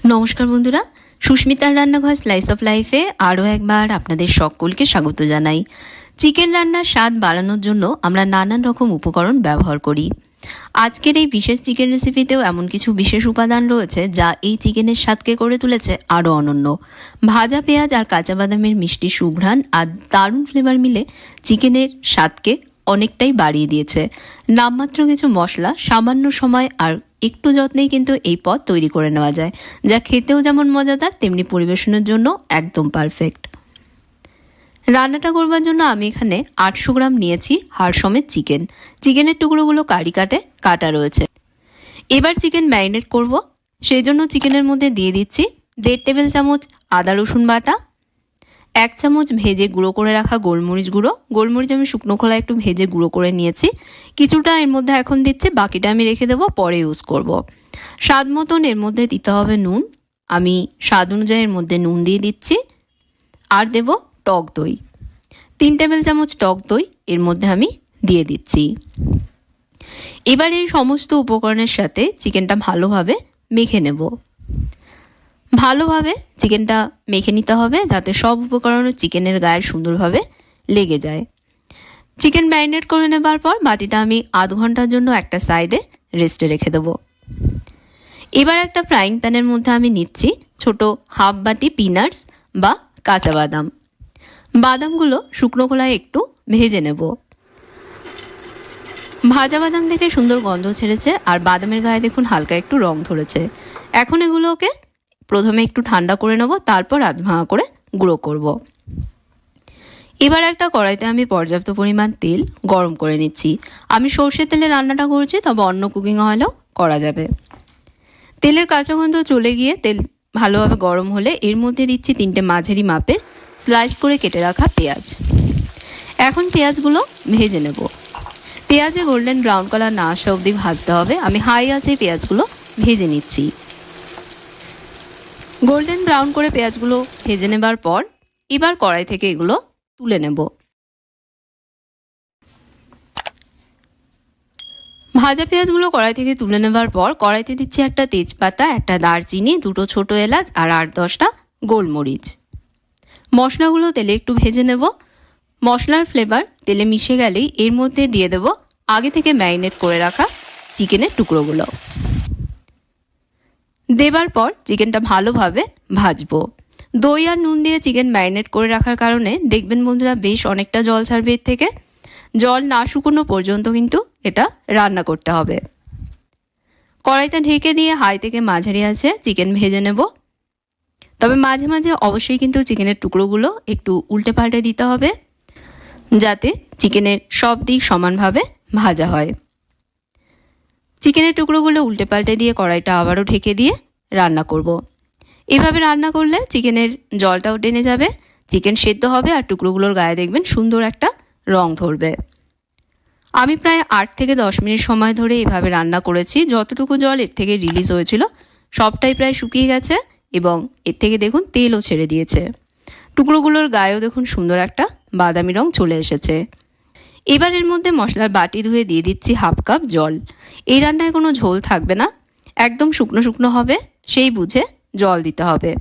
নমস্কার বন্ধুরা, সুস্মিতার রান্নাঘর স্লাইস অফ লাইফে আরও একবার আপনাদের সকলকে স্বাগত জানাই। চিকেন রান্নার স্বাদ বাড়ানোর জন্য আমরা নানান রকম উপকরণ ব্যবহার করি। আজকের এই বিশেষ চিকেন রেসিপিতেও এমন কিছু বিশেষ উপাদান রয়েছে যা এই চিকেনের স্বাদকে করে তুলেছে আরও অনন্য। ভাজা পেঁয়াজ আর কাঁচা বাদামের মিষ্টি সুঘ্রাণ আর দারুণ ফ্লেভার মিলে চিকেনের স্বাদকে অনেকটাই বাড়িয়ে দিয়েছে। নামমাত্র কিছু মশলা, সামান্য সময় আর একটু যত্নেই কিন্তু এই পদ তৈরি করে নেওয়া যায়, যা খেতেও যেমন মজাদার তেমনি পরিবেশনের জন্য একদম পারফেক্ট। রান্নাটা করবার জন্য আমি এখানে 800 গ্রাম নিয়েছি হাড় সমেত চিকেন। চিকেনের টুকরোগুলো কাটে কাটা রয়েছে। এবার চিকেন ম্যারিনেট করব, সেই জন্য চিকেনের মধ্যে দিয়ে দিচ্ছি 1.5 টেবিল চামচ আদা রসুন বাটা, 1 চামচ ভেজে গুঁড়ো করে রাখা গোলমরিচ গুঁড়ো। গোলমরিচ আমি শুকনো খোলায় একটু ভেজে গুঁড়ো করে নিয়েছি, কিছুটা এর মধ্যে এখন দিচ্ছি, বাকিটা আমি রেখে দেবো, পরে ইউজ করব। স্বাদ মতন এর মধ্যে দিতে হবে নুন, আমি স্বাদ অনুযায়ী এর মধ্যে নুন দিয়ে দিচ্ছি। আর দেব টক দই, 3 টেবিল চামচ টক দই এর মধ্যে আমি দিয়ে দিচ্ছি। এবার এই সমস্ত উপকরণের সাথে চিকেনটা ভালোভাবে মেখে নেব। ভালোভাবে চিকেনটা মেখে নিতে হবে যাতে সব উপকরণ চিকেনের গায়ে সুন্দরভাবে লেগে যায়। চিকেন ম্যারিনেট করে নেবার পর বাটিটা আমি আধ ঘন্টার জন্য একটা সাইডে রেস্টে রেখে দেবো। এবার একটা ফ্রাইং প্যানের মধ্যে আমি নিচ্ছি ছোট হাফ বাটি পিনাটস বা কাঁচা বাদাম। বাদামগুলো শুকনো খোলায় একটু ভেজে নেব। ভাজা বাদাম দেখে সুন্দর গন্ধ ছেড়েছে আর বাদামের গায়ে দেখুন হালকা একটু রং ধরেছে। এখন এগুলোকে প্রথমে একটু ঠান্ডা করে নেব, তারপর আধ ভাঙা করে গুঁড়ো করব। এবার একটা কড়াইতে আমি পর্যাপ্ত পরিমাণ তেল গরম করে নিচ্ছি। আমি সর্ষের তেলে রান্নাটা করছি, তবে অন্য কুকিং অয়েলেও করা যাবে। তেলের কাঁচা গন্ধ চলে গিয়ে তেল ভালোভাবে গরম হলে এর মধ্যে দিচ্ছি 3টে মাঝারি মাপের স্লাইস করে কেটে রাখা পেঁয়াজ। এখন পেঁয়াজগুলো ভেজে নেব। পেঁয়াজে গোল্ডেন ব্রাউন কালার না আসা অবধি ভাজতে হবে। আমি হাই আঁচে পেঁয়াজগুলো ভেজে নিচ্ছি। গোল্ডেন ব্রাউন করে পেঁয়াজগুলো ভেজে নেবার পর এবার কড়াই থেকে এগুলো তুলে নেব। ভাজা পেঁয়াজগুলো কড়াই থেকে তুলে নেবার পর কড়াইতে দিচ্ছি একটা তেজপাতা, একটা দারচিনি, 2টো ছোট এলাচ আর 8-10টা গোলমরিচ। মশলাগুলো তেলে একটু ভেজে নেব। মশলার ফ্লেভার তেলে মিশে গেলেই এর মধ্যে দিয়ে দেব আগে থেকে ম্যারিনেট করে রাখা চিকেনের টুকরোগুলো। দেবার পর চিকেনটা ভালোভাবে ভাজবো। দই আর নুন দিয়ে চিকেন ম্যারিনেট করে রাখার কারণে দেখবেন বন্ধুরা বেশ অনেকটা জল ছাড়বে এর থেকে। জল না শুকনো পর্যন্ত কিন্তু এটা রান্না করতে হবে। কড়াইটা ঢেকে দিয়ে হাই থেকে মাঝারি আছে চিকেন ভেজে নেব। তবে মাঝে মাঝে অবশ্যই কিন্তু চিকেনের টুকরোগুলো একটু উল্টে পাল্টে দিতে হবে, যাতে চিকেনের সব দিক সমানভাবে ভাজা হয়। চিকেনের টুকরোগুলো উল্টে পাল্টে দিয়ে কড়াইটা আবারও ঢেকে দিয়ে রান্না করব। এভাবে রান্না করলে চিকেনের জলটাও টেনে যাবে, চিকেন সেদ্ধ হবে আর টুকরোগুলোর গায়ে দেখবেন সুন্দর একটা রং ধরবে। আমি প্রায় 8 থেকে 10 মিনিট সময় ধরে এভাবে রান্না করেছি। যতটুকু জল এর থেকে রিলিজ হয়েছিল সবটাই প্রায় শুকিয়ে গেছে এবং এর থেকে দেখুন তেলও ছেড়ে দিয়েছে। টুকরোগুলোর গায়েও দেখুন সুন্দর একটা বাদামি রং চলে এসেছে। এবার এর মধ্যে মশলার বাটি ধুয়ে দিয়ে দিচ্ছি হাফ কাপ জল। এই রান্নায় কোনো ঝোল থাকবে না, একদম শুকনো শুকনো হবে, সেই বুঝে জল দিতে হবে।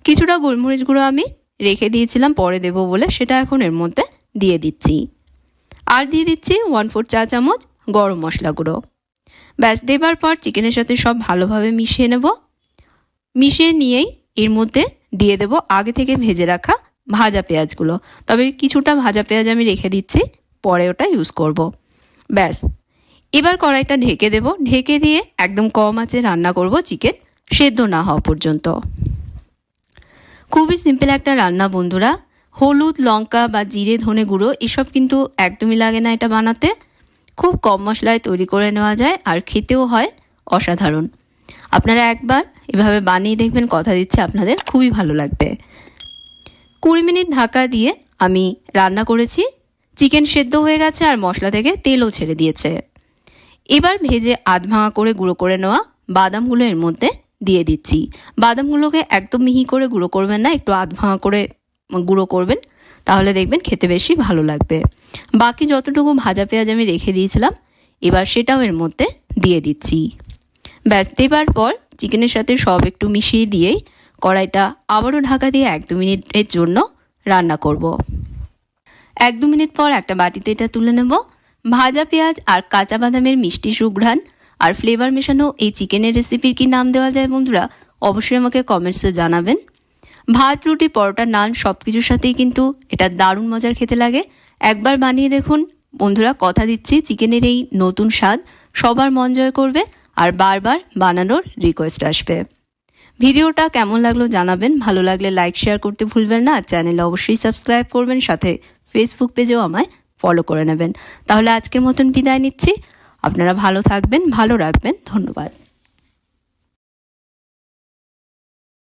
কিছুটা গোলমরিচ গুঁড়ো আমি রেখে দিয়েছিলাম পরে দেবো বলে, সেটা এখন এর মধ্যে দিয়ে দিচ্ছি। আর দিয়ে দিচ্ছি 1/4 চা চামচ গরম মশলা গুঁড়ো। ব্যাস দেবার পর চিকেনের সাথে সব ভালোভাবে মিশিয়ে নেব। মিশিয়ে নিয়েই এর মধ্যে দিয়ে দেব আগে থেকে ভেজে রাখা ভাজা পেঁয়াজগুলো। তবে কিছুটা ভাজা পেঁয়াজ আমি রেখে দিচ্ছি, পরে ওটা ইউজ করব। ব্যাস এবার কড়াইটা ঢেকে দেব। ঢেকে দিয়ে একদম কম আঁচে রান্না করব চিকেন সেদ্ধ না হওয়া পর্যন্ত। খুবই সিম্পল একটা রান্না বন্ধুরা। হলুদ, লঙ্কা বা জিরে, ধনে গুঁড়ো এসব কিন্তু একদমই লাগে না এটা বানাতে। খুব কম মশলায় তৈরি করে নেওয়া যায় আর খেতেও হয় অসাধারণ। আপনারা একবার এভাবে বানিয়ে দেখবেন, কথা দিচ্ছে আপনাদের খুবই ভালো লাগবে। 20 মিনিট ঢাকা দিয়ে আমি রান্না করেছি। চিকেন সেদ্ধ হয়ে গেছে আর মশলা থেকে তেলও ছেড়ে দিয়েছে। এবার ভেজে আধ ভাঙা করে গুঁড়ো করে নেওয়া বাদামগুলো এর মধ্যে দিয়ে দিচ্ছি। বাদামগুলোকে একদম মিহি করে গুঁড়ো করবেন না, একটু আধ ভাঙা করে গুঁড়ো করবেন, তাহলে দেখবেন খেতে বেশি ভালো লাগবে। বাকি যতটুকু ভাজা পেঁয়াজ আমি রেখে দিয়েছিলাম এবার সেটাও এর মধ্যে দিয়ে দিচ্ছি। ব্যাস দেবার পর চিকেনের সাথে সব একটু মিশিয়ে দিয়েই কড়াইটা আবারও ঢাকা দিয়ে 1-2 মিনিটের জন্য রান্না করব। 1-2 মিনিট পর একটা বাটিতে এটা তুলে নেব। ভাজা পেঁয়াজ আর কাঁচা বাদামের মিষ্টি সুঘ্রাণ আর ফ্লেভার মেশানো এই চিকেনের রেসিপির কি নাম দেওয়া যায় বন্ধুরা, অবশ্যই আমাকে কমেন্টসে জানাবেন। ভাত, রুটি, পরোটা, নান সব কিছুর সাথেই কিন্তু এটা দারুণ মজার খেতে লাগে। একবার বানিয়ে দেখুন বন্ধুরা, কথা দিচ্ছি চিকেনের এই নতুন স্বাদ সবার মন জয় করবে আর বারবার বানানোর রিকোয়েস্ট আসবে। ভিডিওটা কেমন লাগলো জানাবেন, ভালো লাগলে লাইক শেয়ার করতে ভুলবেন না, আর চ্যানেলে অবশ্যই সাবস্ক্রাইব করবেন, সাথে ফেসবুক পেজেও আমায় ফলো করে নেবেন। তাহলে আজকের মতন বিদায় নিচ্ছি। আপনারা ভালো থাকবেন, ভালো রাখবেন, ধন্যবাদ।